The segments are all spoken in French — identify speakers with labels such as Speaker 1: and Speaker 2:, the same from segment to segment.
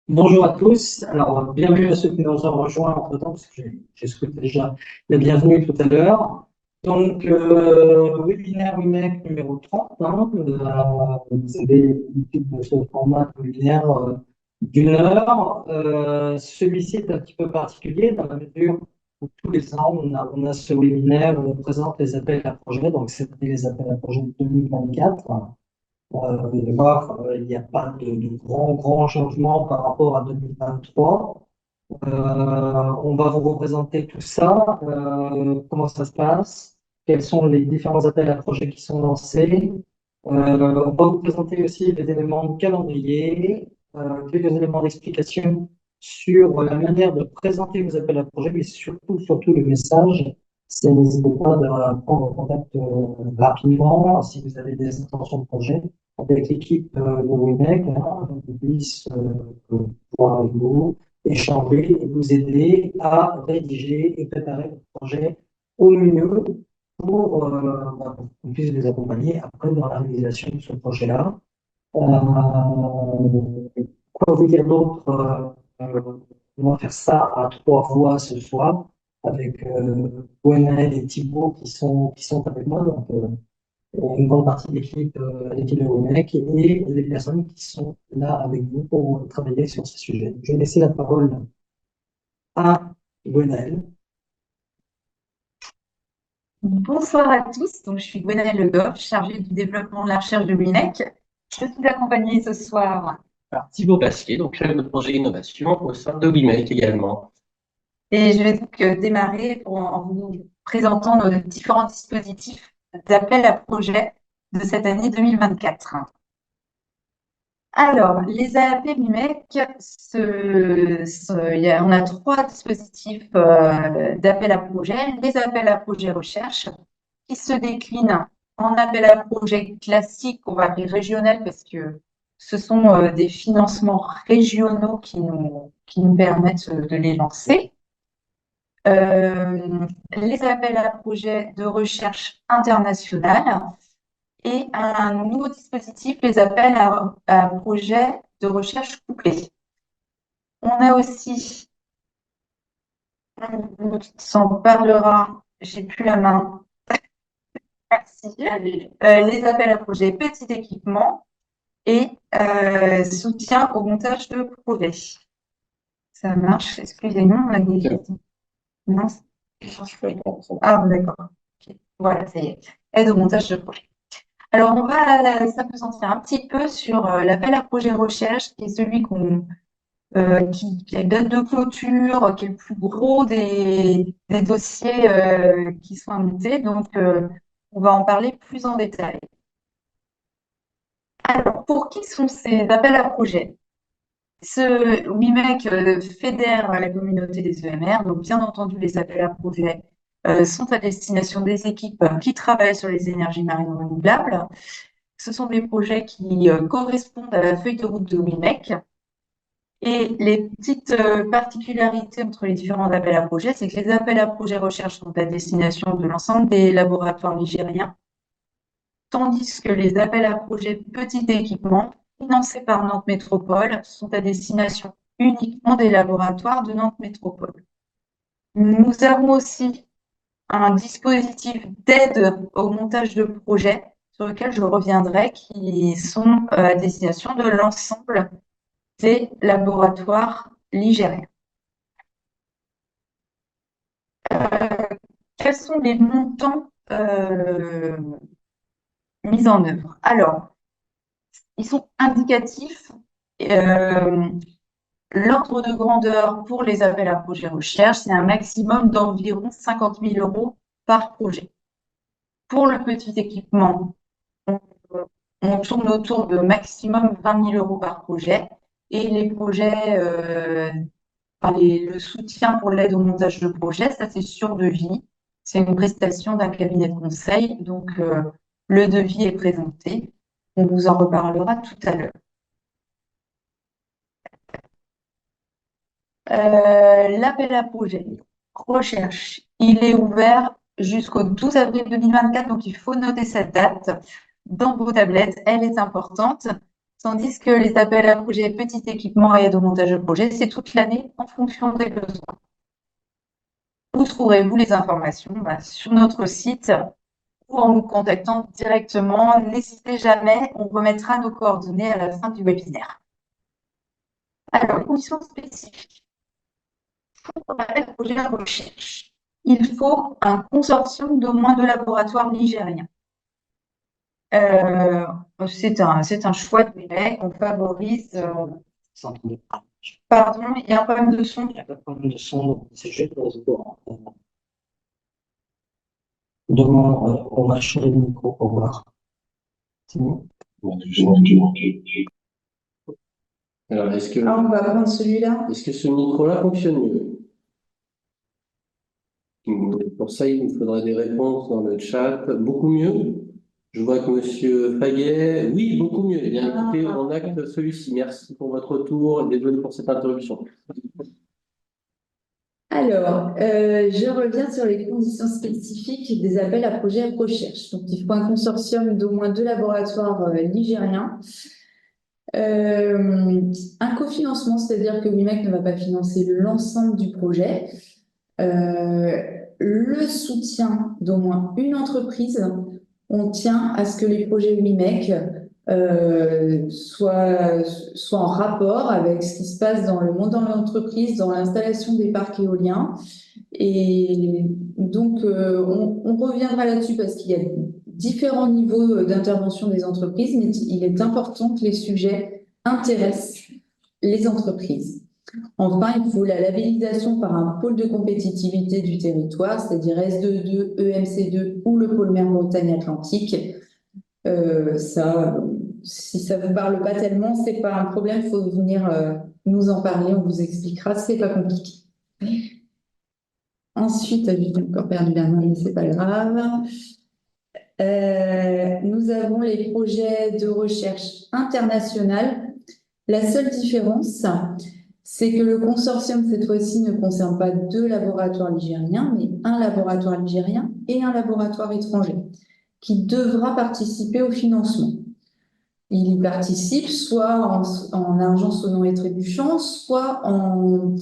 Speaker 1: Bonjour à tous. Alors, bienvenue à ceux qui nous ont rejoints entre-temps, parce que j'ai souhaité déjà la bienvenue tout à l'heure. Donc, webinaire WIMEC numéro 30, hein, vous avez l'habitude de ce format de webinaire d'une heure. Celui-ci est un petit peu particulier dans la mesure où tous les ans, on a ce webinaire où on présente les appels à projets. Donc, c'était les appels à projets 2024. Vous allez voir, il n'y a pas de grands changements par rapport à 2023. On va vous représenter tout ça, comment ça se passe, quels sont les différents appels à projets qui sont lancés. On va vous présenter aussi des éléments de calendrier, quelques éléments d'explication sur la manière de présenter vos appels à projets, mais surtout le message. N'hésitez pas à prendre contact rapidement si vous avez des intentions de projet avec l'équipe de WIMEC, hein, qui puisse pouvoir avec vous échanger et vous aider à rédiger et préparer le projet au mieux pour qu'on puisse vous accompagner après dans la réalisation de ce projet-là. Quoi vous dire d'autre? On va faire ça à trois voix ce soir avec Gwenaël et Thibaut qui sont avec moi. Donc, une grande partie de l'équipe de WIMEC et les personnes qui sont là avec vous pour travailler sur ce sujet. Je vais laisser la parole à Gwenaël.
Speaker 2: Bonsoir à tous, donc je suis Gwenaëlle Le Goff, chargée du développement de la recherche de l'UNEC. Je suis accompagnée ce soir
Speaker 3: Alors, Thibaut Pasquier, donc chef de projet innovation au sein de WIMEC également.
Speaker 2: et je vais donc démarrer en vous présentant nos différents dispositifs d'appel à projet de cette année 2024. Alors, les AAP l'UNEC, on a trois dispositifs d'appel à projet. Les appels à projet recherche qui se déclinent en appel à projet classique, on va appeler régional, parce que ce sont des financements régionaux qui nous permettent de les lancer. Les appels à projet de recherche internationale et un nouveau dispositif, les appels à projets de recherche couplés. On a aussi, on s'en parlera, j'ai plus la main, merci, les appels à projets petit équipement et soutien au montage de projets. Ça marche, excusez-moi, on a des questions. Non, ah, d'accord. Ok. Voilà, ça y est. Aide au montage de projet. Alors, on va s'appesantir un petit peu sur l'appel à projet recherche, qui est celui qui a une date de clôture, qui est le plus gros des dossiers qui sont à monter. Donc, on va en parler plus en détail. Alors, pour qui sont ces appels à projet? Ce WIMEC fédère la communauté des EMR, donc bien entendu, les appels à projets sont à destination des équipes qui travaillent sur les énergies marines renouvelables. Ce sont des projets qui correspondent à la feuille de route de WIMEC. Et les petites particularités entre les différents appels à projets, c'est que les appels à projets recherche sont à destination de l'ensemble des laboratoires nigériens, tandis que les appels à projets petit équipement, financés par Nantes Métropole, sont à destination uniquement des laboratoires de Nantes Métropole. Nous avons aussi un dispositif d'aide au montage de projets sur lequel je reviendrai, qui sont à destination de l'ensemble des laboratoires ligériens. Quels sont les montants mis en œuvre? Alors, ils sont indicatifs. L'ordre de grandeur pour les appels à projet recherche, c'est un maximum d'environ 50 000 € par projet. Pour le petit équipement, on tourne autour de maximum 20 000 € par projet. Et les projets, le soutien pour l'aide au montage de projet, ça c'est sur devis. C'est une prestation d'un cabinet de conseil. Donc, le devis est présenté. On vous en reparlera tout à l'heure. L'appel à projet recherche, il est ouvert jusqu'au 12 avril 2024, donc il faut noter cette date dans vos tablettes, elle est importante. Tandis que les appels à projets petit équipement et aide au montage de projet, c'est toute l'année en fonction des besoins. Où trouverez-vous les informations? Sur notre site ou en nous contactant directement. N'hésitez jamais, on remettra nos coordonnées à la fin du webinaire. Alors, conditions spécifiques. Pour l'appel à projet de recherche, il faut un consortium d'au moins 2 laboratoires nigériens. C'est un choix de MEC, on favorise. Pardon, il y a un problème de son.
Speaker 1: Il y a pas de problème de son, donc c'est juste le réseau. Demande on va changer le micro pour voir. C'est bon?
Speaker 3: Alors, est-ce que,
Speaker 2: On va prendre celui-là.
Speaker 3: est-ce que ce micro-là fonctionne mieux? Pour ça, il nous faudrait des réponses dans le chat. Beaucoup mieux? Je vois que Monsieur Faguet, oui, beaucoup mieux. Eh bien, écoutez, on acte celui-ci. Merci pour votre retour. Désolé pour cette interruption.
Speaker 4: Alors, je reviens sur les conditions spécifiques des appels à projets de recherche. Donc, il faut un consortium d'au moins 2 laboratoires nigériens. Un cofinancement, c'est-à-dire que WIMEC ne va pas financer l'ensemble du projet. Le soutien d'au moins une entreprise. On tient à ce que les projets WIMEC soient en rapport avec ce qui se passe dans le monde dans l'entreprise, dans l'installation des parcs éoliens. Et donc, on reviendra là-dessus parce qu'il y a différents niveaux d'intervention des entreprises, mais il est important que les sujets intéressent les entreprises. Enfin, il faut la labellisation par un pôle de compétitivité du territoire, c'est-à-dire S22, EMC2 ou le pôle mer Bretagne-Atlantique. Si ça vous parle pas tellement, c'est pas un problème, il faut venir nous en parler, on vous expliquera, c'est pas compliqué. Ensuite, j'ai encore perdu la main, mais c'est pas grave. Nous avons les projets de recherche internationale. La seule différence, c'est que le consortium, cette fois-ci, ne concerne pas 2 laboratoires nigériens, mais un laboratoire nigérien et un laboratoire étranger, qui devra participer au financement. Il y participe soit en argent sonnant et trébuchant, soit en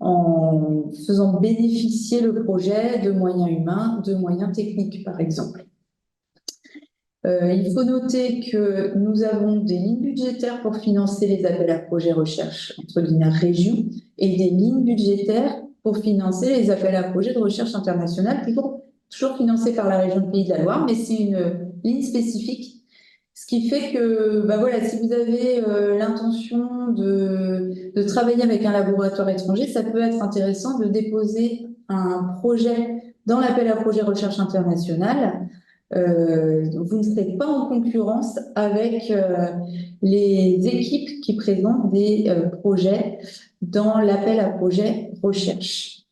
Speaker 4: faisant bénéficier le projet de moyens humains, de moyens techniques, par exemple. Il faut noter que nous avons des lignes budgétaires pour financer les appels à projets recherche, entre guillemets, région, et des lignes budgétaires pour financer les appels à projets de recherche internationale, toujours financés par la région de Pays de la Loire, mais c'est une ligne spécifique. Ce qui fait que, voilà, si vous avez l'intention de travailler avec un laboratoire étranger, ça peut être intéressant de déposer un projet dans l'appel à projet recherche internationale. Vous ne serez pas en concurrence avec les équipes qui présentent des projets dans l'appel à projet recherche.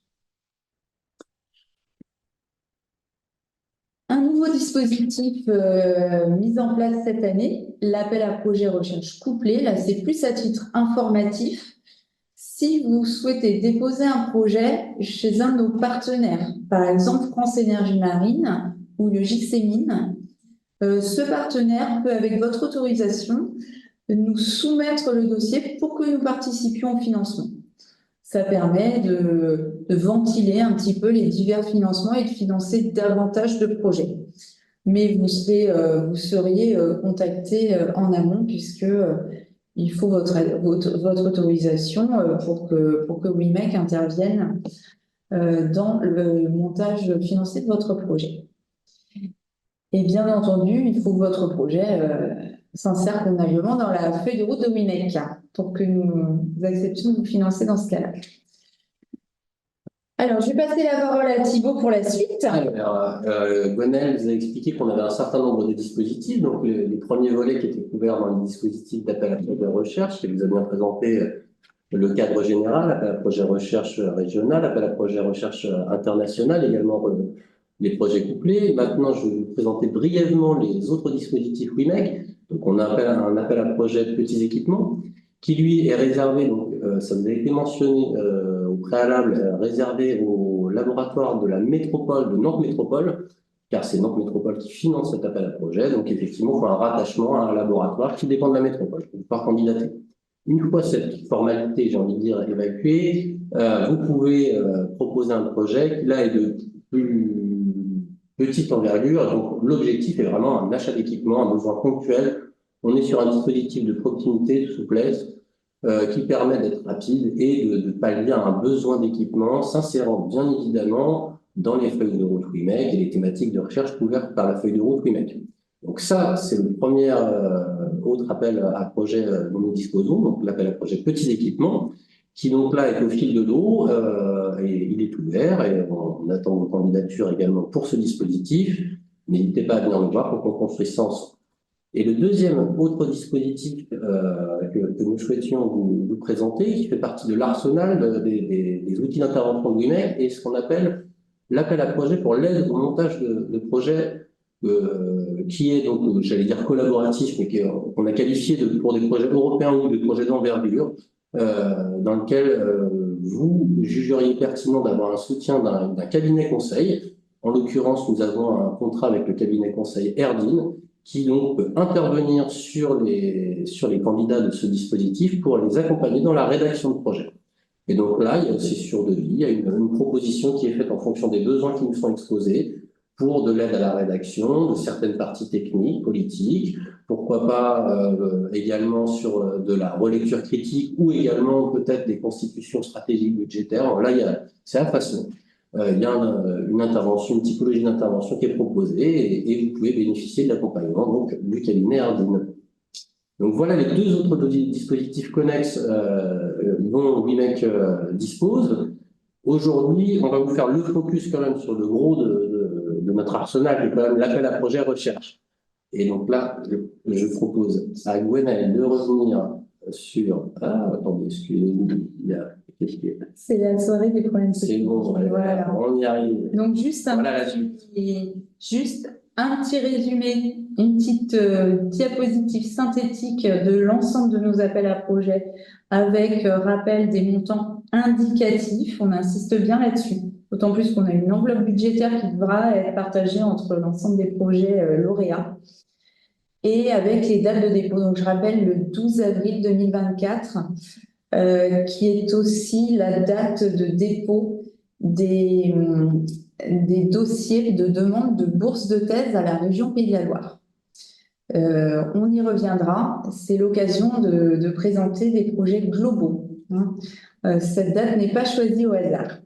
Speaker 4: Un nouveau dispositif mis en place cette année, l'appel à projet recherche couplé. Là, c'est plus à titre informatif. Si vous souhaitez déposer un projet chez un de nos partenaires, par exemple France Énergie Marine ou le JXEMIN, ce partenaire peut, avec votre autorisation, nous soumettre le dossier pour que nous participions au financement. Ça permet de ventiler un petit peu les divers financements et de financer davantage de projets. Mais vous seriez contacté en amont puisque il faut votre autorisation pour que WIMEC intervienne dans le montage financier de votre projet. Et bien entendu, il faut que votre projet s'insère convenablement dans la feuille de route de WIMEC pour que nous acceptions de vous financer dans ce cas-là. Alors, je vais passer la parole à Thibaut pour la suite.
Speaker 3: Alors, Gwenaëlle vous a expliqué qu'on avait un certain nombre de dispositifs. Donc, les premiers volets qui étaient couverts dans les dispositifs d'appel à projet de recherche, qui vous a bien présenté le cadre général, appel à projet recherche régional, appel à projet recherche international, également les projets couplés. Maintenant, je vais vous présenter brièvement les autres dispositifs WIMEC. Donc, on a un appel à projet de petits équipements qui, lui, est réservé, donc ça vous a été mentionné au préalable, réservé au laboratoire de la métropole de Nantes Métropole. car c'est Nantes Métropole qui finance cet appel à projet. Donc, effectivement, il faut un rattachement à un laboratoire qui dépend de la métropole pour pouvoir candidater. Une fois cette formalité, j'ai envie de dire, évacuée, vous pouvez proposer un projet qui, là, est de plus petite envergure. Donc, l'objectif est vraiment un achat d'équipement, un besoin ponctuel. On est sur un dispositif de proximité, de souplesse, qui permet d'être rapide et de pallier à un besoin d'équipement, s'insérant bien évidemment dans les feuilles de route WIMEC et les thématiques de recherche couvertes par la feuille de route WIMEC. Donc ça, c'est le premier autre appel à projet dont nous disposons, donc l'appel à projet petits équipements, qui donc là est au fil de l'eau, et il est ouvert, et on attend vos candidatures également pour ce dispositif. N'hésitez pas à venir nous voir pour qu'on construise ça ensemble. Et le deuxième autre dispositif que nous souhaitions vous présenter, qui fait partie de l'arsenal des outils d'intervention de WIMEC, est ce qu'on appelle l'appel à projet pour l'aide au montage de projets, qui est donc, j'allais dire collaboratif, mais qu'on a qualifié pour des projets européens ou des projets d'envergure, dans lequel vous jugeriez pertinent d'avoir un soutien d'un cabinet conseil. En l'occurrence, nous avons un contrat avec le cabinet conseil Erdin, qui donc peut intervenir sur les candidats de ce dispositif pour les accompagner dans la rédaction de projet. Et donc là, il y a aussi sur devis, il y a une proposition qui est faite en fonction des besoins qui nous sont exposés pour de l'aide à la rédaction, de certaines parties techniques, politiques, pourquoi pas également sur de la relecture critique ou également peut-être des constitutions stratégiques budgétaires. Là, c'est à façon. Il y a une typologie d'intervention qui est proposée et vous pouvez bénéficier de l'accompagnement donc du cabinet Ardine. Donc voilà les deux autres dispositifs connexes dont WIMEC dispose. Aujourd'hui, on va vous faire le focus quand même sur le gros de notre arsenal, qui est quand même l'appel à projet recherche. Et donc là, je propose à Gwenaëlle de revenir sur... Ah, attendez, excusez-moi, il y a...
Speaker 4: C'est la soirée des problèmes
Speaker 3: C'est
Speaker 4: techniques.
Speaker 3: bon,
Speaker 4: Voilà.
Speaker 3: on y arrive.
Speaker 4: Donc, juste
Speaker 3: Voilà la
Speaker 4: un petit résumé, une petite diapositive synthétique de l'ensemble de nos appels à projets avec rappel des montants indicatifs. On insiste bien là-dessus. D'autant plus qu'on a une enveloppe budgétaire qui devra être partagée entre l'ensemble des projets lauréats. Et avec les dates de dépôt. Donc, je rappelle le 12 avril 2024. Qui est aussi la date de dépôt des dossiers de demande de bourse de thèse à la région Pays de la Loire. On y reviendra, c'est l'occasion de présenter des projets globaux. Cette date n'est pas choisie au hasard.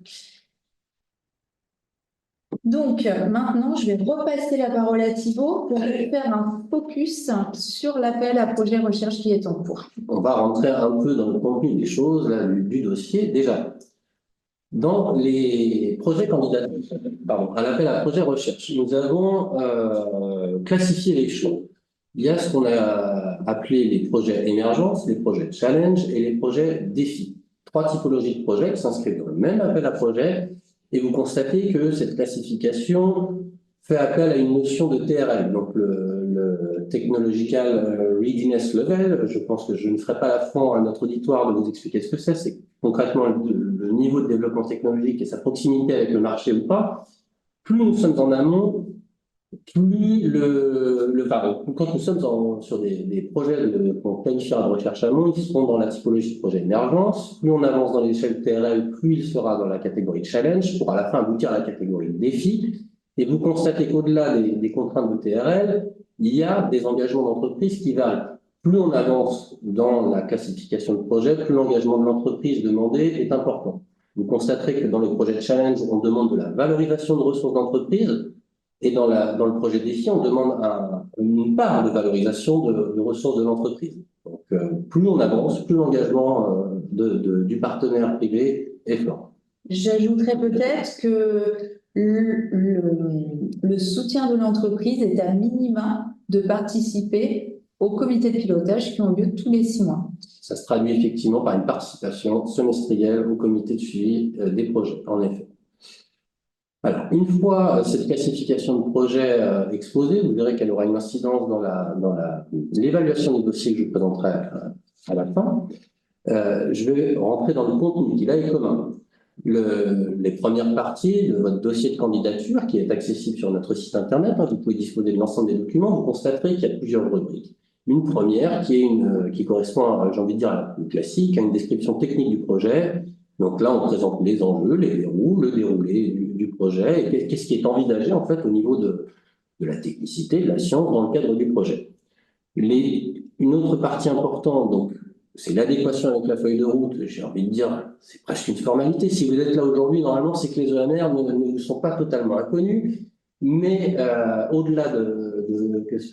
Speaker 4: Donc, maintenant, je vais repasser la parole à Thibaut pour faire un focus sur l'appel à projet recherche qui est en cours.
Speaker 3: On va rentrer un peu dans le contenu des choses là, du dossier. Déjà, dans les projets candidats à l'appel à projet recherche, nous avons classifié les choses. Il y a ce qu'on a appelé les projets émergence, les projets challenge et les projets défis. Trois typologies de projets qui s'inscrivent dans le même appel à projet. Et vous constatez que cette classification fait appel à une notion de TRL, donc le Technological Readiness Level. Je pense que je ne ferai pas l'affront à notre auditoire de vous expliquer ce que c'est. C'est concrètement le niveau de développement technologique et sa proximité avec le marché ou pas. Plus nous sommes en amont, plus quand nous sommes sur des projets qu'on qualifiera de recherche amont, ils seront dans la typologie de projet émergence. Plus on avance dans l'échelle TRL, plus il sera dans la catégorie challenge, pour à la fin aboutir à la catégorie défi. Et vous constatez qu'au-delà des contraintes de TRL, il y a des engagements d'entreprise qui varient. Plus on avance dans la classification de projet, plus l'engagement de l'entreprise demandé est important. Vous constaterez que dans le projet challenge, on demande de la valorisation de ressources d'entreprise. Et dans le projet défi, on demande une part de valorisation de ressources de l'entreprise. Donc, plus on avance, plus l'engagement du partenaire privé est fort.
Speaker 4: J'ajouterais peut-être que le soutien de l'entreprise est à minima de participer aux comités de pilotage qui ont lieu tous les 6 mois.
Speaker 3: Ça se traduit effectivement par une participation semestrielle au comité de suivi des projets, en effet. Alors, une fois cette classification de projet exposée, vous verrez qu'elle aura une incidence dans l'évaluation des dossiers que je présenterai à la fin. Je vais rentrer dans le contenu qui là est commun. les premières parties de votre dossier de candidature qui est accessible sur notre site internet. Vous pouvez disposer de l'ensemble des documents. Vous constaterez qu'il y a plusieurs rubriques. Une première qui correspond, j'ai envie de dire, à la classique, à une description technique du projet. Donc là, on présente les enjeux, les verrous, le déroulé du projet et qu'est-ce qui est envisagé en fait au niveau de la technicité, de la science dans le cadre du projet. Une autre partie importante, donc, c'est l'adéquation avec la feuille de route. J'ai envie de dire, c'est presque une formalité. Si vous êtes là aujourd'hui, normalement, c'est que les ENR ne vous sont pas totalement inconnus, mais au-delà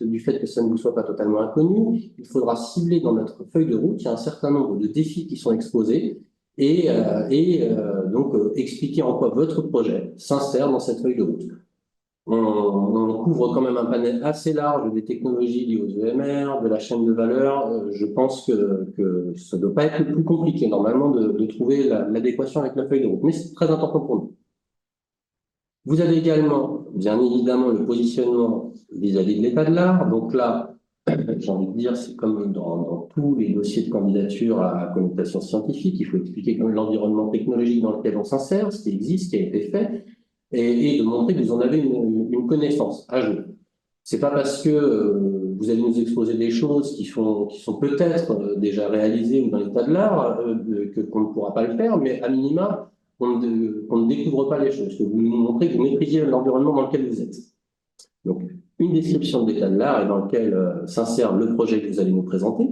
Speaker 3: du fait que ça ne vous soit pas totalement inconnu, il faudra cibler dans notre feuille de route, il y a un certain nombre de défis qui sont exposés et donc expliquer en quoi votre projet s'insère dans cette feuille de route. On couvre quand même un panel assez large des technologies liées aux EMR, de la chaîne de valeur. Je pense que ça ne doit pas être le plus compliqué, normalement, de trouver l'adéquation avec la feuille de route. Mais c'est très important pour nous. Vous avez également, bien évidemment, le positionnement vis-à-vis de l'état de l'art. Donc là, j'ai envie de dire, c'est comme dans tous les dossiers de candidature à connotation scientifique, il faut expliquer l'environnement technologique dans lequel on s'insère, ce qui existe, ce qui a été fait, et de montrer que vous en avez une connaissance à jour. C'est pas parce que vous allez nous exposer des choses qui sont peut-être déjà réalisées ou dans l'état de l'art qu'on ne pourra pas le faire, mais à minima, qu'on ne découvre pas les choses, que vous nous montrez que vous maîtrisez l'environnement dans lequel vous êtes. Donc, une description de l'état de l'art et dans lequel s'insère le projet que vous allez nous présenter.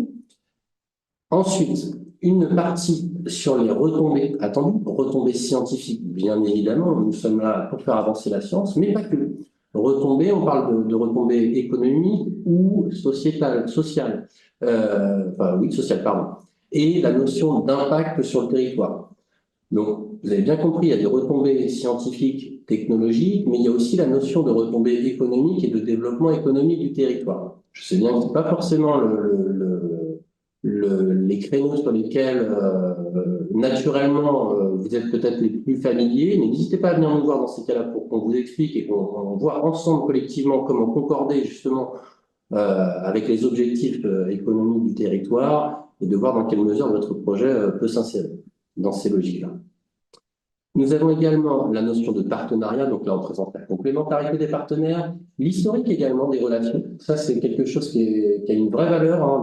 Speaker 3: Ensuite, une partie sur les retombées attendues, retombées scientifiques, bien évidemment, nous sommes là pour faire avancer la science, mais pas que. Retombées, on parle de retombées économiques ou sociétales, sociales, sociales, pardon, et la notion d'impact sur le territoire. Donc, vous avez bien compris, il y a des retombées scientifiques, technologiques, mais il y a aussi la notion de retombées économiques et de développement économique du territoire. Je sais bien que ce n'est pas forcément les créneaux sur lesquels, naturellement, vous êtes peut-être les plus familiers, mais n'hésitez pas à venir nous voir dans ces cas-là pour qu'on vous explique et qu'on voit ensemble collectivement comment concorder justement avec les objectifs économiques du territoire et de voir dans quelle mesure votre projet peut s'insérer dans ces logiques-là. Nous avons également la notion de partenariat, donc là on présente la complémentarité des partenaires, l'historique également des relations. Ça c'est quelque chose qui a une vraie valeur hein,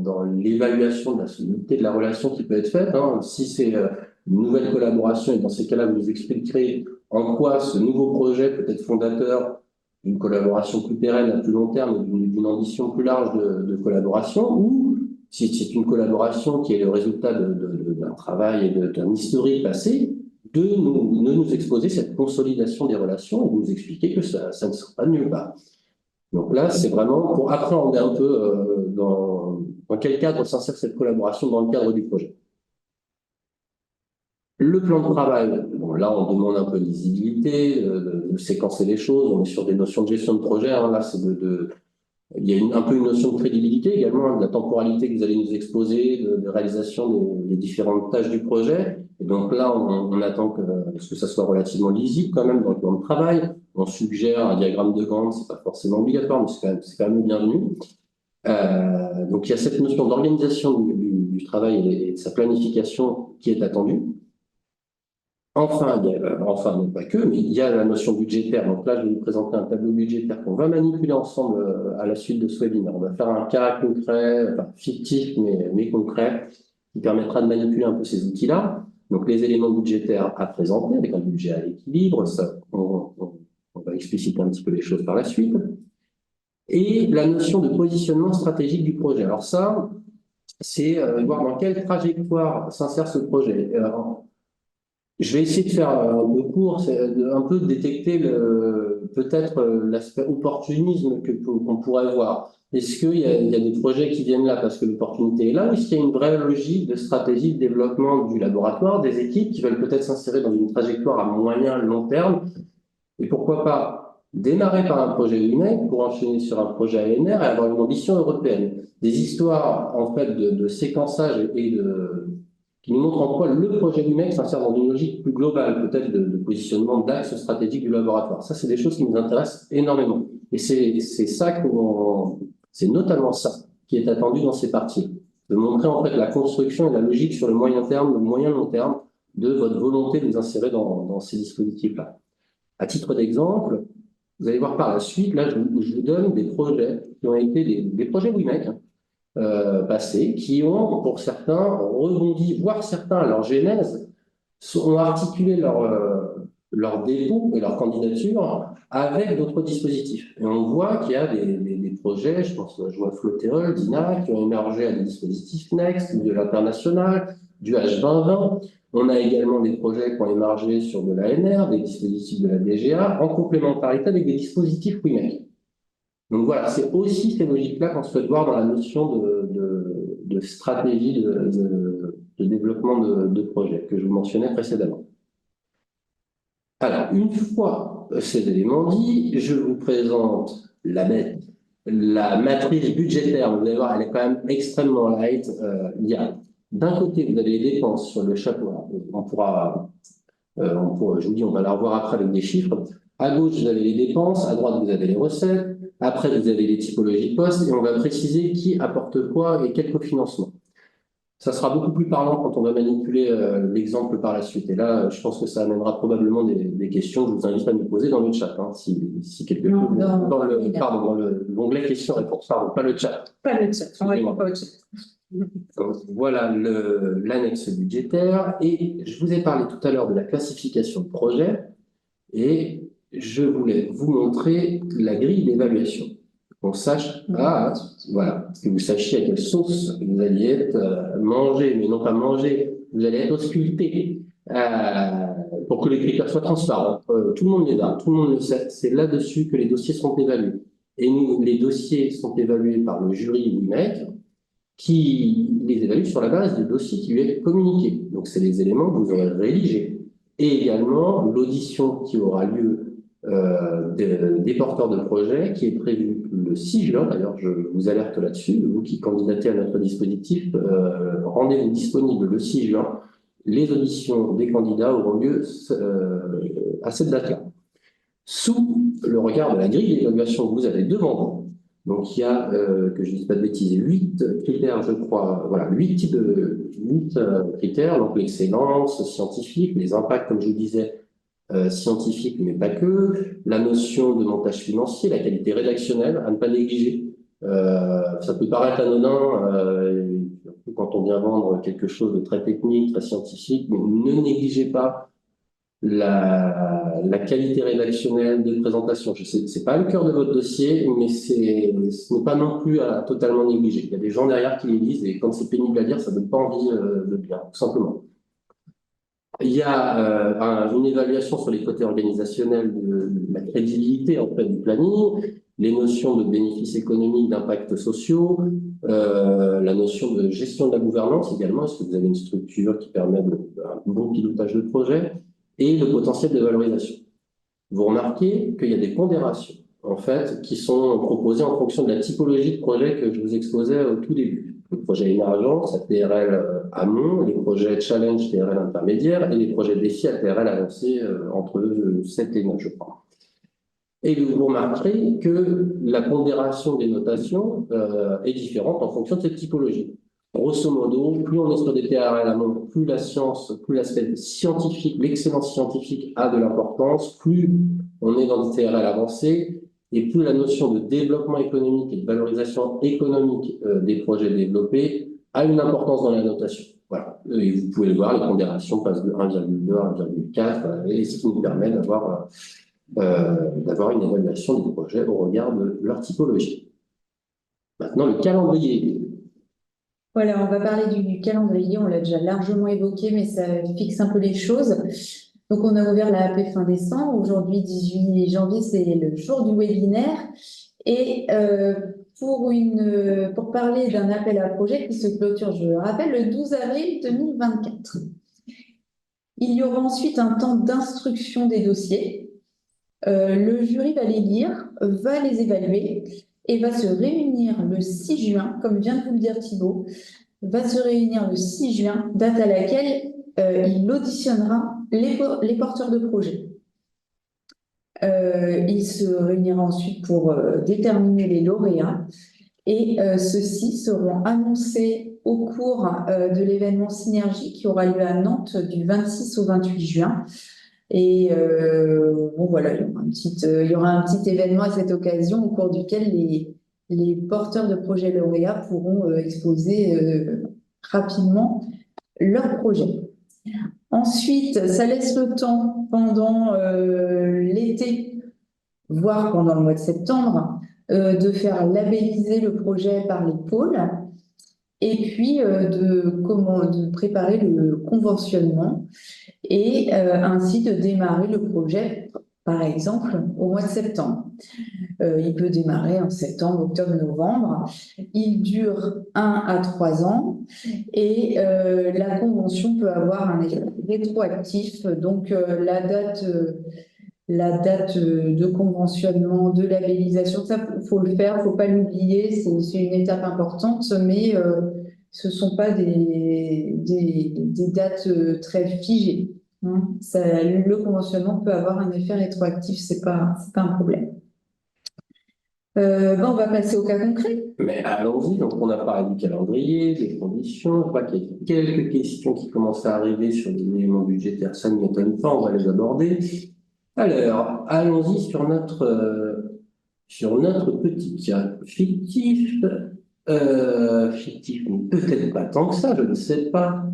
Speaker 3: dans l'évaluation de la solidité de la relation qui peut être faite. Hein. Si c'est une nouvelle collaboration, et dans ces cas-là vous nous expliquerez en quoi ce nouveau projet peut être fondateur d'une collaboration plus pérenne à plus long terme, d'une ambition plus large de collaboration, ou si c'est une collaboration qui est le résultat d'un travail et d'un historique passé, de nous exposer cette consolidation des relations et de nous expliquer que ça ne sera pas de nulle part. Donc là, c'est vraiment pour appréhender un peu dans quel cadre s'insère cette collaboration dans le cadre du projet. Le plan de travail, bon, là, on demande un peu de lisibilité, de séquencer les choses, on est sur des notions de gestion de projet, hein, là, c'est il y a un peu une notion de crédibilité également, de la temporalité que vous allez nous exposer, de réalisation des différentes tâches du projet. Et donc là, on attend que ça soit relativement lisible quand même dans le plan de travail. On suggère un diagramme de Gantt, c'est pas forcément obligatoire, mais c'est quand même bienvenu. Donc il y a cette notion d'organisation du travail et de sa planification qui est attendue. Enfin, non pas que, mais il y a la notion budgétaire. Donc là, je vais vous présenter un tableau budgétaire qu'on va manipuler ensemble à la suite de ce webinaire. On va faire un cas concret, enfin, fictif, mais concret, qui permettra de manipuler un peu ces outils-là. Donc les éléments budgétaires à présenter avec un budget à l'équilibre, ça, on va expliciter un petit peu les choses par la suite. Et la notion de positionnement stratégique du projet. Alors ça, c'est voir dans quelle trajectoire s'insère ce projet. Je vais essayer de faire un peu court, un peu détecter peut-être l'aspect opportunisme qu'on pourrait voir. Est-ce qu'il y a des projets qui viennent là parce que l'opportunité est là, ou est-ce qu'il y a une vraie logique de stratégie de développement du laboratoire, des équipes qui veulent peut-être s'insérer dans une trajectoire à moyen, long terme, et pourquoi pas démarrer par un projet UNEC pour enchaîner sur un projet ANR et avoir une ambition européenne. Des histoires en fait de séquençage qui nous montrent en quoi le projet UNEC s'insère dans une logique plus globale, peut-être de positionnement d'axe stratégique du laboratoire. Ça, c'est des choses qui nous intéressent énormément. Et c'est notamment ça qui est attendu dans ces parties. De montrer en fait la construction et la logique sur le moyen terme, le moyen long terme, de votre volonté de vous insérer dans ces dispositifs-là. À titre d'exemple, vous allez voir par la suite, là, je vous donne des projets qui ont été des projets WIMEC passés, qui ont, pour certains, rebondi, voire certains, à leur genèse, ont articulé leur dépôt et leur candidature avec d'autres dispositifs. Et on voit qu'il y a des projets, je pense que je vois Flotéol, DINA, qui ont émergé à des dispositifs Next, de l'international, du H2020. On a également des projets qui ont émergé sur de l'ANR, des dispositifs de la DGA, en complémentarité avec des dispositifs WIMEC. Donc voilà, c'est aussi ces logiques-là qu'on souhaite voir dans la notion de stratégie de développement de projet que je vous mentionnais précédemment. Alors, une fois ces éléments dits, je vous présente la matrice budgétaire. Vous allez voir, elle est quand même extrêmement light. Il y a d'un côté, vous avez les dépenses sur le chapeau. Je vous dis, on va la revoir après avec des chiffres. À gauche, vous avez les dépenses. À droite, vous avez les recettes. Après, vous avez les typologies de postes. Et on va préciser qui apporte quoi et quel cofinancement. Ça sera beaucoup plus parlant quand on va manipuler l'exemple par la suite. Et là, je pense que ça amènera probablement des questions que je vous invite à me poser dans le chat. Si quelque chose, dans l'onglet questions-réponses, pardon, pas le chat.
Speaker 4: Pas le chat, on répond pas au chat.
Speaker 3: Donc, voilà l'annexe budgétaire. Et je vous ai parlé tout à l'heure de la classification de projet. Et je voulais vous montrer la grille d'évaluation. Qu'on sache, voilà, que vous sachiez à quelle sauce vous alliez être mangé, mais non pas mangé, vous allez être ausculté pour que les critères soient transparents. Tout le monde les a, tout le monde le sait. C'est là-dessus que les dossiers seront évalués. Et nous, les dossiers sont évalués par le jury WIMEC qui les évalue sur la base des dossiers qui lui est communiqués. Donc, c'est les éléments que vous aurez rédigés. Et également, l'audition qui aura lieu des porteurs de projet, qui est prévu le 6 juin. D'ailleurs, je vous alerte là-dessus. Vous qui candidatez à notre dispositif, rendez-vous disponible le 6 juin. Les auditions des candidats auront lieu à cette date-là. Sous le regard de la grille d'évaluation que vous avez devant vous, donc il y a, que je ne dise pas de bêtises, 8 critères, je crois, voilà, 8 types de critères, donc l'excellence scientifique, les impacts, comme je vous disais, scientifiques, mais pas que, la notion de montage financier, la qualité rédactionnelle, à ne pas négliger. Ça peut paraître anodin, quand on vient vendre quelque chose de très technique, très scientifique, mais ne négligez pas la qualité rédactionnelle de présentation. Je sais, c'est pas le cœur de votre dossier, mais ce n'est pas non plus à totalement négliger. Il y a des gens derrière qui les lisent et quand c'est pénible à lire, ça donne pas envie de lire, tout simplement. Il y a une évaluation sur les côtés organisationnels de la crédibilité en fait du planning, les notions de bénéfices économiques, d'impacts sociaux, la notion de gestion de la gouvernance également. Est-ce que vous avez une structure qui permet un bon pilotage de projet et le potentiel de valorisation. Vous remarquez qu'il y a des pondérations en fait qui sont proposées en fonction de la typologie de projet que je vous exposais au tout début. Les projets émergents, TRL amont, les projets challenge, TRL intermédiaire, et les projets défis à TRL avancé entre 7 et 9, je crois. Et vous remarquerez que la pondération des notations est différente en fonction de cette typologie. Grosso modo, plus on est sur des TRL amont, plus la science, plus l'aspect scientifique, l'excellence scientifique a de l'importance, plus on est dans des TRL avancés, et plus la notion de développement économique et de valorisation économique des projets développés a une importance dans la notation. Voilà. Et vous pouvez le voir, les pondérations passent de 1,2 à 1,4, et ce qui nous permet d'avoir une évaluation des projets au regard de leur typologie. Maintenant, le calendrier.
Speaker 4: Voilà, on va parler du calendrier, on l'a déjà largement évoqué, mais ça fixe un peu les choses. Donc, on a ouvert la AP fin décembre. Aujourd'hui, 18 janvier, c'est le jour du webinaire. Et pour parler d'un appel à projet qui se clôture, je le rappelle, le 12 avril 2024. Il y aura ensuite un temps d'instruction des dossiers. Le jury va les lire, va les évaluer et va se réunir le 6 juin, comme vient de vous le dire Thibaut, va se réunir le 6 juin, date à laquelle il auditionnera les porteurs de projet. Il se réunira ensuite pour déterminer les lauréats Et ceux-ci seront annoncés au cours de l'événement Synergie qui aura lieu à Nantes du 26 au 28 juin. Et bon, voilà, il y aura un petit événement à cette occasion au cours duquel les porteurs de projets lauréats pourront exposer rapidement leur projet. Ensuite, ça laisse le temps pendant l'été, voire pendant le mois de septembre, de faire labelliser le projet par les pôles et puis de préparer le conventionnement et ainsi de démarrer le projet, par exemple, au mois de septembre. Il peut démarrer en septembre, octobre, novembre. Il dure 1 à 3 ans et la convention peut avoir un effet rétroactif. Donc, la date de conventionnement, de labellisation, ça, faut le faire, faut pas l'oublier, c'est une étape importante, mais ce sont pas des dates très figées. Hein. Le conventionnement peut avoir un effet rétroactif, c'est pas un problème. On va passer au cas concret.
Speaker 3: Mais allons-y, donc on a parlé du calendrier, des conditions, je vois qu'il y a quelques questions qui commencent à arriver sur les éléments budgétaires, ça ne m'étonne pas, on va les aborder. Alors, allons-y sur notre petit cas fictif, fictif, mais peut-être pas tant que ça, je ne sais pas.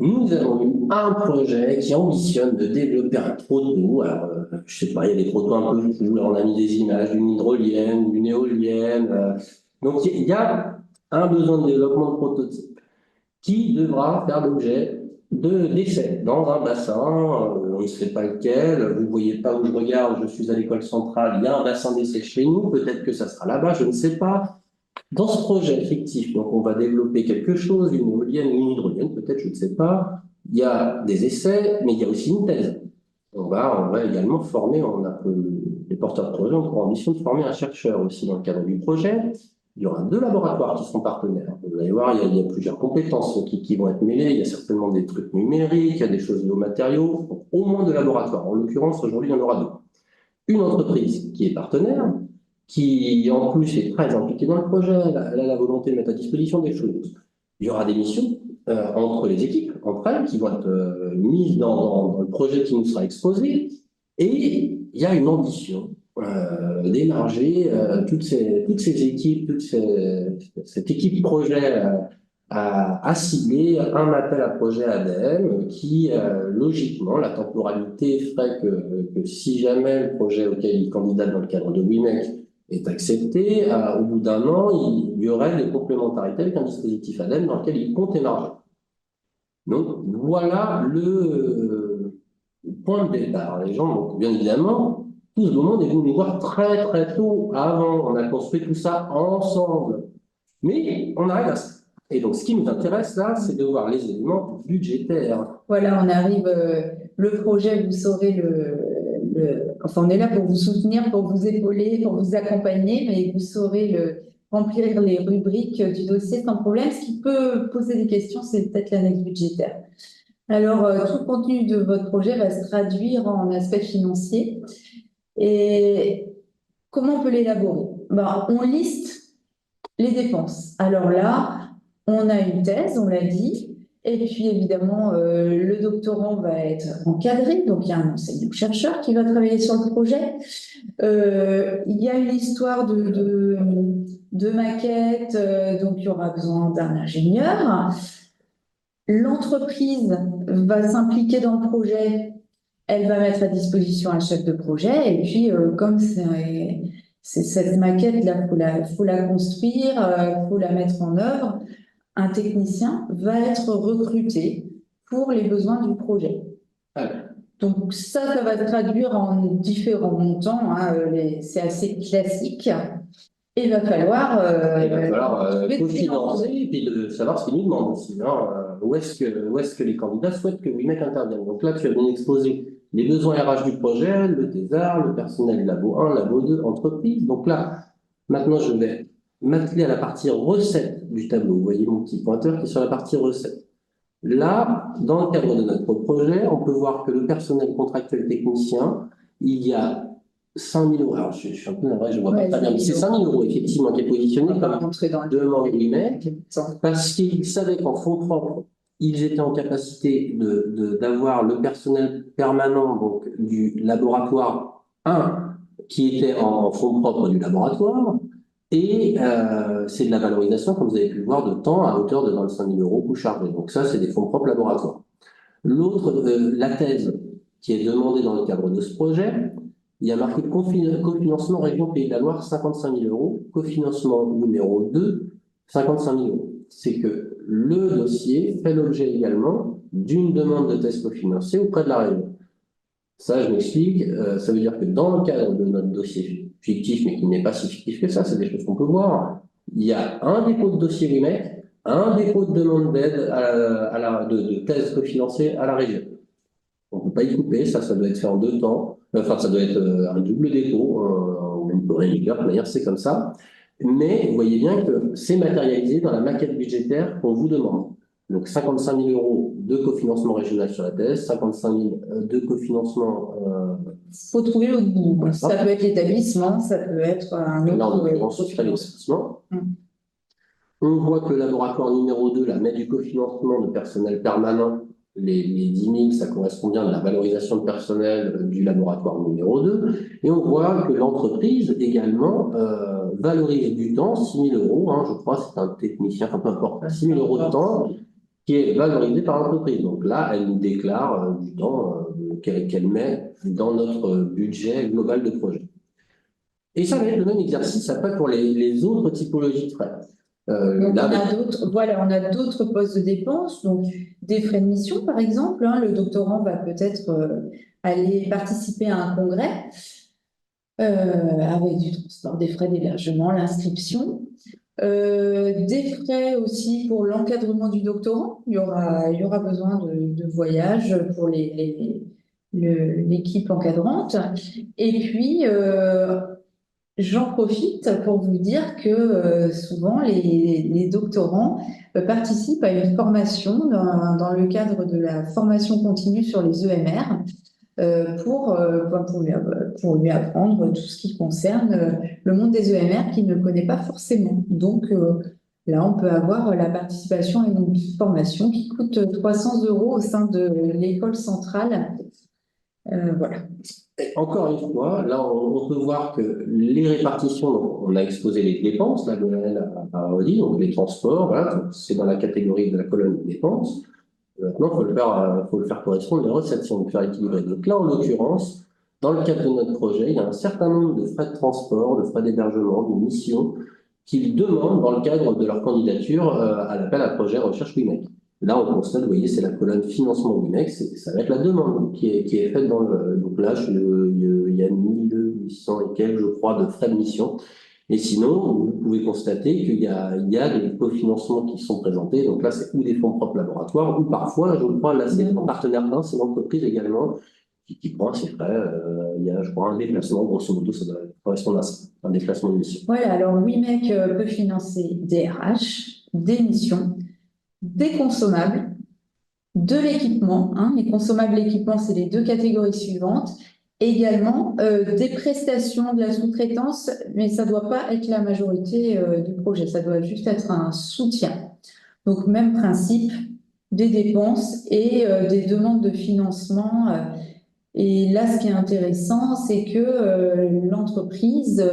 Speaker 3: Nous avons eu un projet qui ambitionne de développer un proto. Alors, je sais pas, il y a des protos un peu fous. Là, on a mis des images d'une hydrolienne, d'une éolienne. Donc, il y a un besoin de développement de prototype qui devra faire l'objet d'essais dans un bassin. On ne sait pas lequel. Vous ne voyez pas où je regarde. Je suis à l'école centrale. Il y a un bassin d'essai chez nous. Peut-être que ça sera là-bas. Je ne sais pas. Dans ce projet fictif, donc on va développer quelque chose, une éolienne ou une hydrolienne, peut-être, je ne sais pas. Il y a des essais, mais il y a aussi une thèse. On va également former, les porteurs de projet ont pour ambition de former un chercheur aussi dans le cadre du projet. Il y aura 2 laboratoires qui seront partenaires. Vous allez voir, il y a plusieurs compétences qui vont être mêlées. Il y a certainement des trucs numériques, il y a des choses liées aux matériaux. Donc, au moins 2 laboratoires. En l'occurrence, aujourd'hui, il y en aura 2. Une entreprise qui est partenaire, qui en plus est très impliquée dans le projet, elle a la volonté de mettre à disposition des choses. Il y aura des missions entre les équipes, entre elles, qui vont être mises dans le projet qui nous sera exposé, et il y a une ambition d'élargir toutes ces équipes, cette équipe projet à cibler un appel à projet ADEME qui, logiquement, la temporalité ferait que si jamais le projet auquel il candidate dans le cadre de WIMEC est accepté, au bout d'1 an, il y aurait des complémentarités avec un dispositif ADEME dans lequel il compte élargir. Donc, voilà le point de départ. Les gens, donc, bien évidemment, tout ce monde est venu nous voir très très tôt avant. On a construit tout ça ensemble. Mais on arrive à ça. Et donc, ce qui nous intéresse là, c'est de voir les éléments budgétaires.
Speaker 4: Voilà, on arrive, le projet, vous saurez enfin, on est là pour vous soutenir, pour vous épauler, pour vous accompagner, mais vous saurez remplir les rubriques du dossier sans problème. Ce qui peut poser des questions, c'est peut-être l'annexe budgétaire. Alors, tout le contenu de votre projet va se traduire en aspect financier. Et comment on peut l'élaborer? On liste les dépenses. Alors là, on a une thèse, on l'a dit. Et puis, évidemment, le doctorant va être encadré. Donc, il y a un enseignant-chercheur qui va travailler sur le projet. Il y a une histoire de maquette. Donc, il y aura besoin d'un ingénieur. L'entreprise va s'impliquer dans le projet. Elle va mettre à disposition un chef de projet. Et puis, comme c'est cette maquette-là, faut la construire, faut la mettre en œuvre. Un technicien va être recruté pour les besoins du projet. Donc ça va se traduire en différents montants, hein, c'est assez classique. Et il va falloir
Speaker 3: financer et puis de savoir ce qu'ils nous demandent aussi. Hein, où est-ce que les candidats souhaitent que WIMEC intervienne. Donc là, tu as bien exposé les besoins RH du projet, le thésard, le personnel Labo 1, Labo 2, entreprise. Donc là, maintenant, je vais m'atteler à la partie recette du tableau. Vous voyez mon petit pointeur qui est sur la partie recette. Là, dans le cadre de notre projet, on peut voir que le personnel contractuel technicien, il y a 5 000 euros. Alors, je suis un peu navré, je ne vois pas
Speaker 4: Ouais,
Speaker 3: très bien, mais c'est 5 000 euros, effectivement, qui est positionné
Speaker 4: On va
Speaker 3: comme
Speaker 4: rentrer dans le
Speaker 3: demande WIMEC, parce qu'ils savaient qu'en fonds propres, ils étaient en capacité d'avoir le personnel permanent donc, du laboratoire 1 qui était en fonds propres du laboratoire, et c'est de la valorisation, comme vous avez pu le voir, de temps à hauteur de 25 000 euros coût chargé. Donc ça, c'est des fonds propres laboratoires. L'autre, la thèse qui est demandée dans le cadre de ce projet, il y a marqué cofinancement région Pays de la Loire, 55 000 euros, cofinancement numéro 2, 55 000 euros. C'est que le dossier fait l'objet également d'une demande de thèse cofinancée auprès de la région. Ça, je m'explique, ça veut dire que dans le cadre de notre dossier fictif, mais qui n'est pas si fictif que ça, c'est des choses qu'on peut voir, il y a un dépôt de dossier WIMEC, un dépôt de demande d'aide de thèse cofinancée à la région. On ne peut pas y couper, ça doit être fait en 2 temps. Enfin, ça doit être un double dépôt, ou une réunion, d'ailleurs, c'est comme ça. Mais vous voyez bien que c'est matérialisé dans la maquette budgétaire qu'on vous demande. Donc 55 000 euros de cofinancement régional sur la thèse, 55 000 de cofinancement.
Speaker 4: Faut trouver l'autre bout.
Speaker 3: Voilà.
Speaker 4: Ça peut être l'établissement, ça peut être un autre.
Speaker 3: Là, en l'occurrence, ce serait l'investissement. On voit que le laboratoire numéro 2 là, met du cofinancement de personnel permanent. Les 10 000, ça correspond bien à la valorisation de personnel du laboratoire numéro 2. Et on voit que l'entreprise également valorise du temps, 6 000 euros, hein, je crois, c'est un technicien, enfin peu importe, 6 000 euros de temps qui est valorisé par l'entreprise. Donc là, elle nous déclare du temps qu'elle met dans notre budget global de projet. Et ça va être le même exercice après pour les autres typologies de frais.
Speaker 4: Donc, on a d'autres postes de dépenses, donc des frais de mission, par exemple. Le doctorant va peut-être aller participer à un congrès avec du transport, des frais d'hébergement, l'inscription. Des frais aussi pour l'encadrement du doctorant. Il y aura besoin de voyages pour l'équipe encadrante. Et puis, j'en profite pour vous dire que souvent les doctorants participent à une formation dans le cadre de la formation continue sur les EMR pour lui apprendre tout ce qui concerne le monde des EMR qu'il ne connaît pas forcément. Donc là, on peut avoir la participation à une formation qui coûte 300 euros au sein de l'école centrale. Voilà.
Speaker 3: Et encore une fois, là, on peut voir que les répartitions, donc, on a exposé les dépenses, là, à Audi, donc les transports, voilà, c'est dans la catégorie de la colonne dépenses. Maintenant, il faut le faire correspondre les recettes si on veut faire équilibrer. Donc là, en l'occurrence, dans le cadre de notre projet, il y a un certain nombre de frais de transport, de frais d'hébergement, de missions qu'ils demandent dans le cadre de leur candidature à l'appel à projet recherche WIMEC. Là, on constate, vous voyez, c'est la colonne financement WIMEC, ça va être la demande qui est faite dans le. Donc là, il y a 1800 et quelques, je crois, de frais de mission. Et sinon, vous pouvez constater qu'il y a des cofinancements qui sont présentés. Donc là, c'est ou des fonds propres laboratoires, ou parfois, je crois, là, c'est en partenaire 1, c'est l'entreprise également qui prend ses frais. Il y a, je crois, un déplacement, grosso modo, ça doit correspondre à ça, un déplacement de mission.
Speaker 4: Voilà, alors WIMEC peut financer des RH, des missions, des consommables, de l'équipement. Les consommables et l'équipement, c'est les 2 catégories suivantes. Également, des prestations de la sous-traitance, mais ça ne doit pas être la majorité du projet, ça doit juste être un soutien. Donc, même principe, des dépenses et des demandes de financement. Et là, ce qui est intéressant, c'est que l'entreprise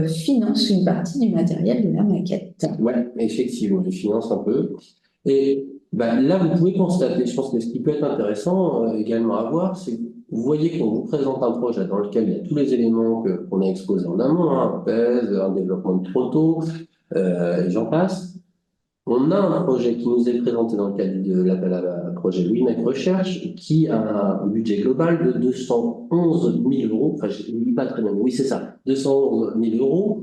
Speaker 4: finance une partie du matériel de la maquette.
Speaker 3: Oui, effectivement, il finance un peu. Et là, vous pouvez constater, je pense que ce qui peut être intéressant également à voir, c'est que vous voyez qu'on vous présente un projet dans lequel il y a tous les éléments qu'on a exposés en amont, un PES, un développement de proto, et j'en passe. On a un projet qui nous est présenté dans le cadre de l'appel à projet WIMEC Recherche, qui a un budget global de 211 000 euros, enfin je ne dis pas très bien, mais oui c'est ça, 211 000 euros,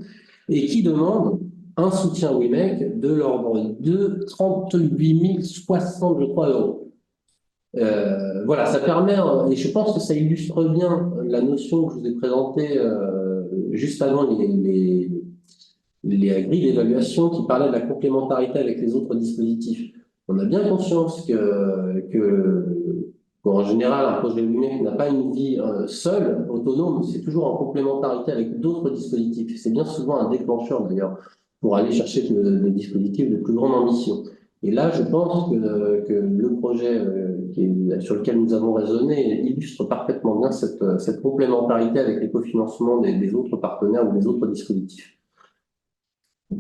Speaker 3: et qui demande un soutien WIMEC de l'ordre de 38 060, je crois, euros. Voilà, ça permet, et je pense que ça illustre bien la notion que je vous ai présentée juste avant les grilles d'évaluation qui parlaient de la complémentarité avec les autres dispositifs. On a bien conscience que Bon, en général, un projet lui-même n'a pas une vie seule, autonome, c'est toujours en complémentarité avec d'autres dispositifs. C'est bien souvent un déclencheur d'ailleurs pour aller chercher des dispositifs de plus grande ambition. Et là, je pense que le projet sur lequel nous avons raisonné illustre parfaitement bien cette complémentarité avec les cofinancements des autres partenaires ou des autres dispositifs.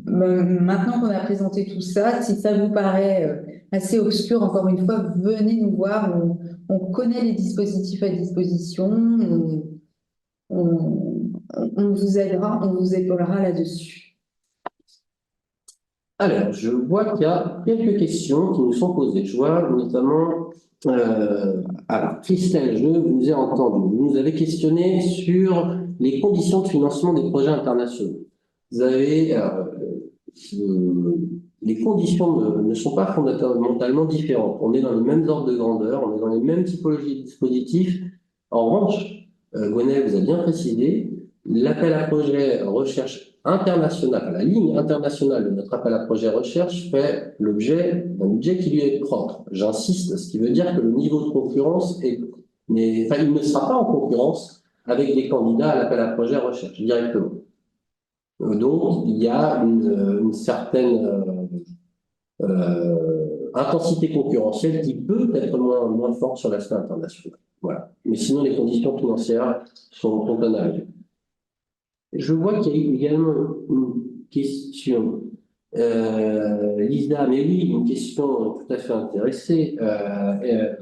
Speaker 4: Maintenant qu'on a présenté tout ça, si ça vous paraît assez obscur, encore une fois, venez nous voir. On connaît les dispositifs à disposition. On vous aidera, on vous épaulera là-dessus.
Speaker 3: Alors, je vois qu'il y a quelques questions qui nous sont posées. Je vois notamment, alors, Christelle, je vous ai entendu. Vous nous avez questionné sur les conditions de financement des projets internationaux. Vous avez, les conditions ne sont pas fondamentalement différentes. On est dans les mêmes ordres de grandeur, on est dans les mêmes typologies de dispositifs. En revanche, Gwenaëlle vous a bien précisé, l'appel à projet recherche internationale, la ligne internationale de notre appel à projet recherche fait l'objet d'un budget qui lui est propre. J'insiste, ce qui veut dire que le niveau de concurrence il ne sera pas en concurrence avec des candidats à l'appel à projet recherche directement. Donc, il y a une certaine intensité concurrentielle qui peut être moins forte sur l'aspect international. Voilà. Mais sinon, les conditions financières sont analogues. Je vois qu'il y a eu également une question. Lisa, mais oui, une question tout à fait intéressée.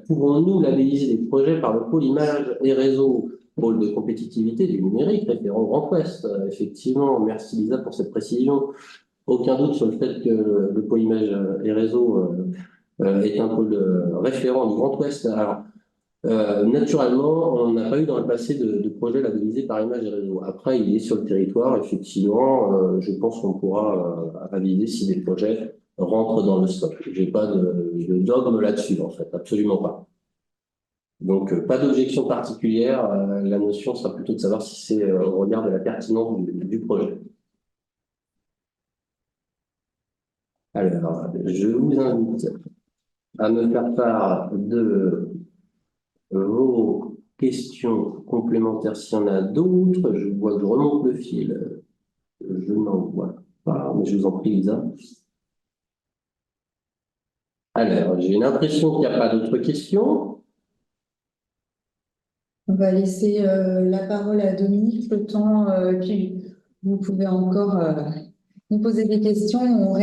Speaker 3: Pouvons-nous labelliser des projets par le pôle image et réseau, pôle de compétitivité du numérique, référent Grand Ouest? Effectivement, merci Lisa pour cette précision. Aucun doute sur le fait que le pôle image et réseau est un pôle référent du Grand Ouest. Alors, naturellement, on n'a pas eu dans le passé de projet labellisé par image et réseau. Après, il est sur le territoire, effectivement, je pense qu'on pourra aviser si des projets rentrent dans le scope. J'ai pas de dogme là-dessus, en fait, absolument pas. Donc, pas d'objection particulière, la notion sera plutôt de savoir si c'est au regard de la pertinence du projet. Alors, je vous invite à me faire part de vos questions complémentaires s'il y en a d'autres. Je vois que je remonte le fil. Je n'en vois pas, mais je vous en prie, Lisa. Alors, j'ai l'impression qu'il n'y a pas d'autres questions.
Speaker 4: On va laisser la parole à Dominique le temps, puis vous pouvez encore nous poser des questions. On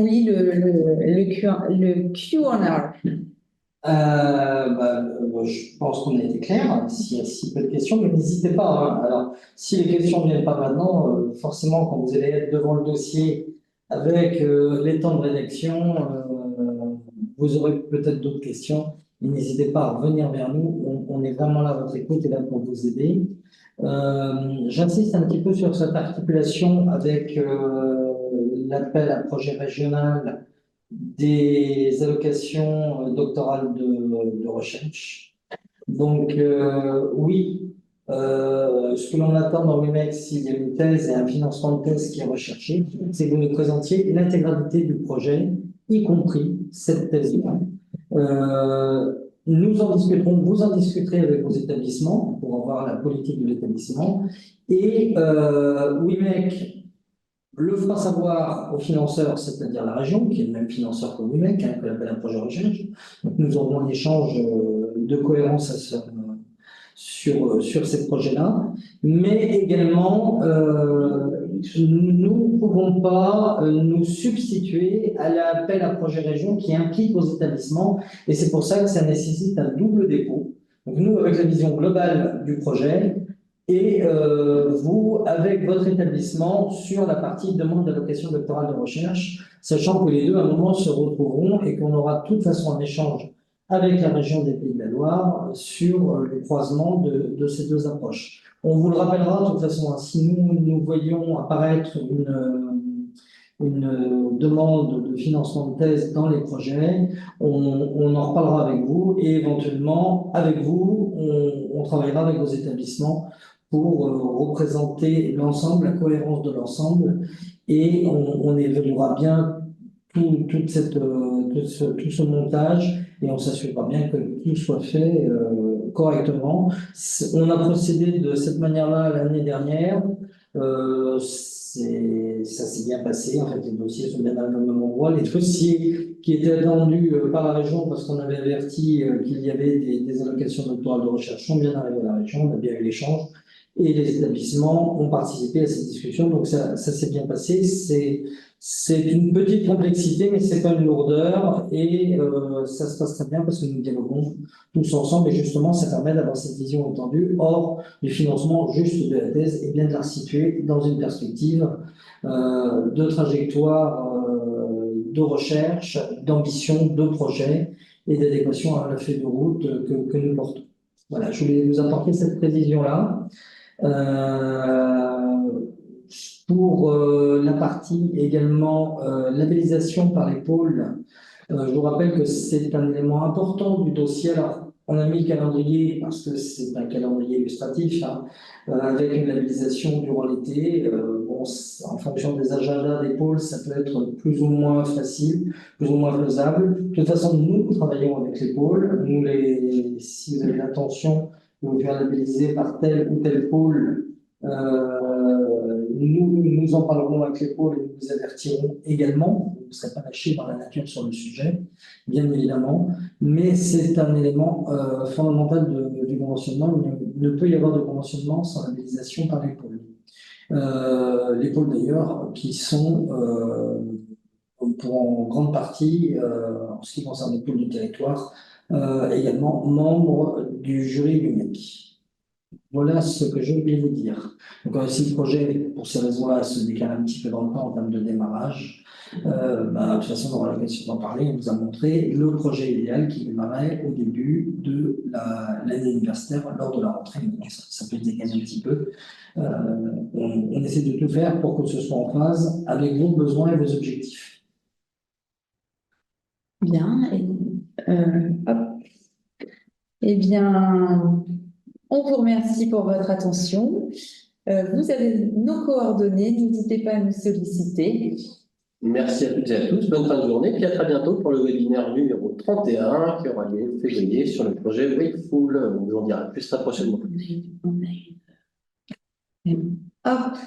Speaker 4: lit le Q&A.
Speaker 1: Je pense qu'on a été clair. S'il y a si peu de questions, mais n'hésitez pas, hein. Alors, si les questions ne viennent pas maintenant, forcément, quand vous allez être devant le dossier avec les temps de rédaction, vous aurez peut-être d'autres questions. Et n'hésitez pas à revenir vers nous. On est vraiment là à votre écoute et là pour vous aider. J'insiste un petit peu sur cette articulation avec l'appel à projet régional des allocations doctorales de recherche. Donc, oui, ce que l'on attend dans WIMEC, s'il y a une thèse et un financement de thèse qui est recherché, c'est que vous nous présentiez l'intégralité du projet, y compris cette thèse-là. Nous en discuterons, vous en discuterez avec vos établissements pour avoir la politique de l'établissement. Et WIMEC le fera savoir aux financeurs, c'est-à-dire la région, qui est le même financeur que WIMEC, hein, que l'appel à projet recherche. Donc, nous aurons un échange de cohérence sur ces projets-là. Mais également, nous ne pouvons pas nous substituer à l'appel à projet région qui implique aux établissements. Et c'est pour ça que ça nécessite un double dépôt. Donc, nous, avec la vision globale du projet, et vous, avec votre établissement, sur la partie demande d'allocation doctorale de recherche, sachant que les deux, à un moment, se retrouveront et qu'on aura de toute façon un échange avec la région des Pays de la Loire sur le croisement de ces deux approches. On vous le rappellera, de toute façon, hein, si nous voyons apparaître une demande de financement de thèse dans les projets, on en reparlera avec vous et éventuellement, avec vous, on travaillera avec vos établissements pour représenter l'ensemble, la cohérence de l'ensemble, et on évaluera bien toute tout ce montage et on s'assurera bien que tout soit fait correctement. On a procédé de cette manière-là l'année dernière. Ça s'est bien passé. En fait, les dossiers sont bien arrivés au même endroit. Les dossiers qui étaient attendus par la région, parce qu'on avait averti qu'il y avait des allocations doctorales de recherche, sont bien arrivés à la région. On a bien eu l'échange. Et les établissements ont participé à cette discussion. Donc, ça s'est bien passé. C'est une petite complexité, mais c'est pas une lourdeur. Et ça se passe très bien parce que nous dialoguons tous ensemble. Et justement, ça permet d'avoir cette vision étendue hors du financement juste de la thèse et bien de la situer dans une perspective de trajectoire de recherche, d'ambition, de projet et d'adéquation à la feuille de route que nous portons. Voilà, je voulais vous apporter cette précision-là. Pour la partie également labellisation par les pôles, je vous rappelle que c'est un élément important du dossier. Alors, on a mis le calendrier parce que c'est un calendrier illustratif, hein, avec une labellisation durant l'été. Bon, en fonction des agendas des pôles, ça peut être plus ou moins facile, plus ou moins faisable. De toute façon, nous travaillons avec les pôles. Si vous avez l'intention de vous faire labelliser par tel ou tel pôle, nous en parlerons avec les pôles et nous vous avertirons également. Vous ne serez pas lâchés dans la nature sur le sujet, bien évidemment, mais c'est un élément fondamental du conventionnement. Il ne peut y avoir de conventionnement sans labellisation par les pôles. Les pôles d'ailleurs qui sont pour en grande partie, en ce qui concerne les pôles du territoire, également membres du jury UMEC. Voilà ce que je voulais vous dire. Donc, si le projet, pour ces raisons-là, se décale un petit peu dans le temps en termes de démarrage, de toute façon, on aura l'occasion d'en parler. On vous a montré le projet idéal qui démarrait au début de l'année universitaire lors de la rentrée. Ça peut décaler un petit peu. On essaie de tout faire pour que ce soit en phase avec vos besoins et vos objectifs.
Speaker 4: Bien. Hop. Eh bien, on vous remercie pour votre attention. Vous avez nos coordonnées, n'hésitez pas à nous solliciter.
Speaker 3: Merci à toutes et à tous, bonne fin de journée, puis à très bientôt pour le webinaire numéro 31 qui aura lieu en février sur le projet Wakeful. On vous en dira plus très prochainement.
Speaker 4: Hop,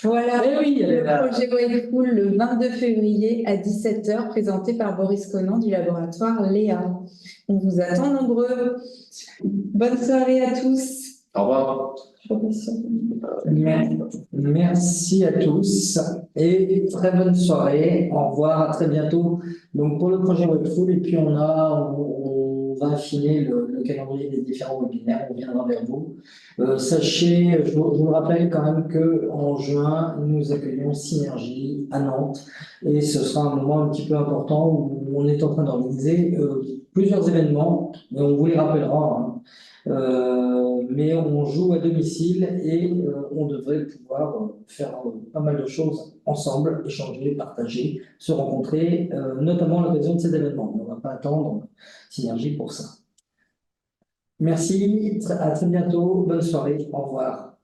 Speaker 4: voilà le projet Wakeful le 22 février à 17 h, présenté par Boris Conan du laboratoire Léa. On vous attend nombreux. Bonne soirée à tous.
Speaker 3: Au revoir.
Speaker 1: Merci à tous et très bonne soirée. Au revoir, à très bientôt. Donc pour le projet Wakeful, et puis on va affiner le calendrier des différents webinaires. On viendra vers vous. Sachez, je vous rappelle quand même qu'en juin, nous accueillons Synergie à Nantes et ce sera un moment un petit peu important où on est en train d'organiser plusieurs événements, mais on vous les rappellera. Hein. Mais on joue à domicile et on devrait pouvoir faire pas mal de choses ensemble, échanger, partager, se rencontrer, notamment à l'occasion de cet événement. On ne va pas attendre Synergie pour ça. Merci, à très bientôt, bonne soirée, au revoir.